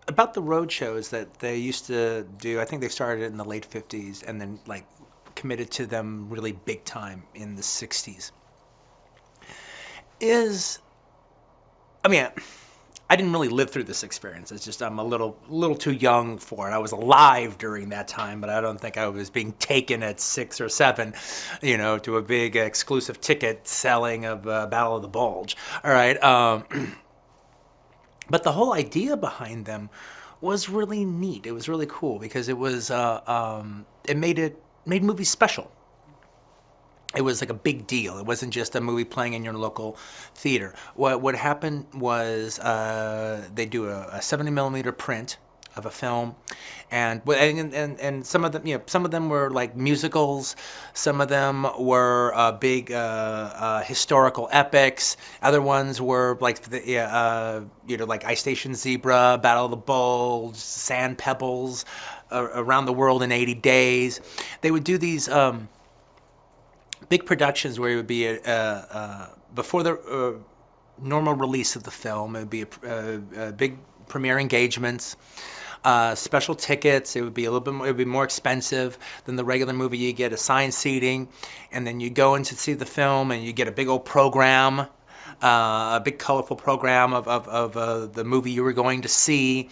about the road shows that they used to do. I think they started in the late 50s and then like committed to them really big time in the 60s. I mean, I didn't really live through this experience. It's just I'm a little too young for it. I was alive during that time, but I don't think I was being taken at 6 or 7, to a big exclusive ticket selling of Battle of the Bulge. All right. But the whole idea behind them was really neat. It was really cool because it was it made movies special. It was like a big deal. It wasn't just a movie playing in your local theater. What happened was they do a 70 millimeter print of a film, and some of them were like musicals, some of them were big historical epics. Other ones were like like Ice Station Zebra, Battle of the Bulge, Sand Pebbles, Around the World in 80 Days. They would do these big productions where it would be before the normal release of the film. It would be a big premiere engagements, special tickets. It would be it would be more expensive than the regular movie. You get assigned seating, and then you go in to see the film, and you get a big old program, a big colorful program of the movie you were going to see,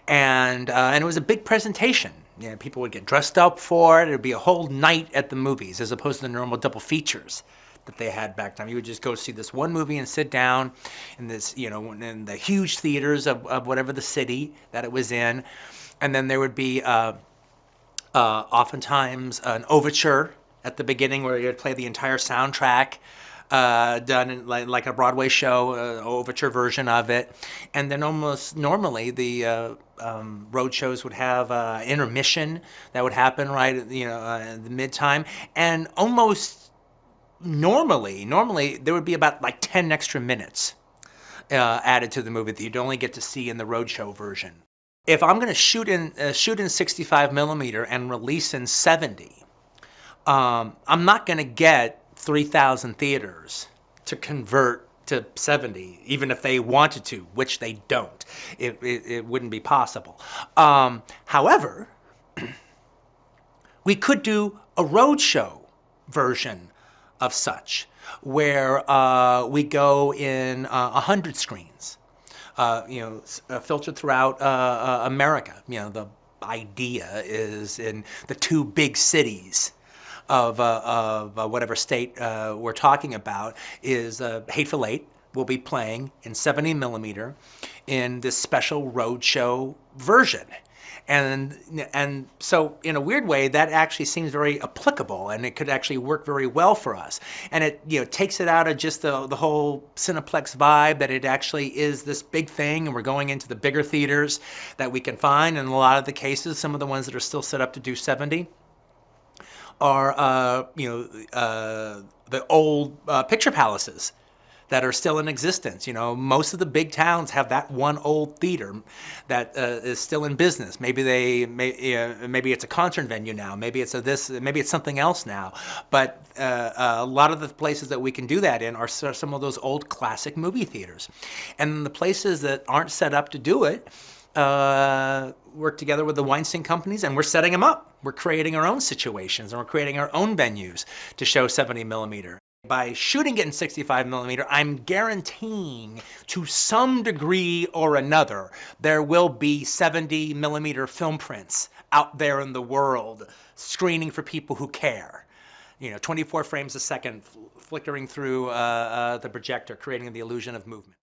and it was a big presentation. People would get dressed up for it. It would be a whole night at the movies as opposed to the normal double features that they had back then. You would just go see this one movie and sit down in this, in the huge theaters of whatever the city that it was in. And then there would be oftentimes an overture at the beginning where you would play the entire soundtrack. Done in like a Broadway show, overture version of it, and then almost normally the road shows would have intermission that would happen right, in the mid-time, and almost normally there would be about like 10 extra minutes added to the movie that you'd only get to see in the roadshow version. If I'm going to shoot in 65 millimeter and release in 70, I'm not going to get 3,000 theaters to convert to 70, even if they wanted to, which they don't. It wouldn't be possible. However, we could do a roadshow version of such, where we go in 100 screens, filtered throughout America. The idea is in the 2 big cities of whatever state we're talking about is Hateful Eight will be playing in 70 millimeter in this special roadshow version. And so in a weird way, that actually seems very applicable, and it could actually work very well for us. And it takes it out of just the whole Cineplex vibe that it actually is this big thing, and we're going into the bigger theaters that we can find. And in a lot of the cases, some of the ones that are still set up to do 70 are the old picture palaces that are still in existence. Most of the big towns have that one old theater that is still in business. Maybe maybe it's a concert venue now. Maybe it's something else now. But a lot of the places that we can do that in are some of those old classic movie theaters. And the places that aren't set up to do it work together with the Weinstein companies, and we're setting them up. We're creating our own situations, and we're creating our own venues to show 70 millimeter. By shooting it in 65 millimeter, I'm guaranteeing to some degree or another there will be 70 millimeter film prints out there in the world screening for people who care. 24 frames a second flickering through the projector, creating the illusion of movement.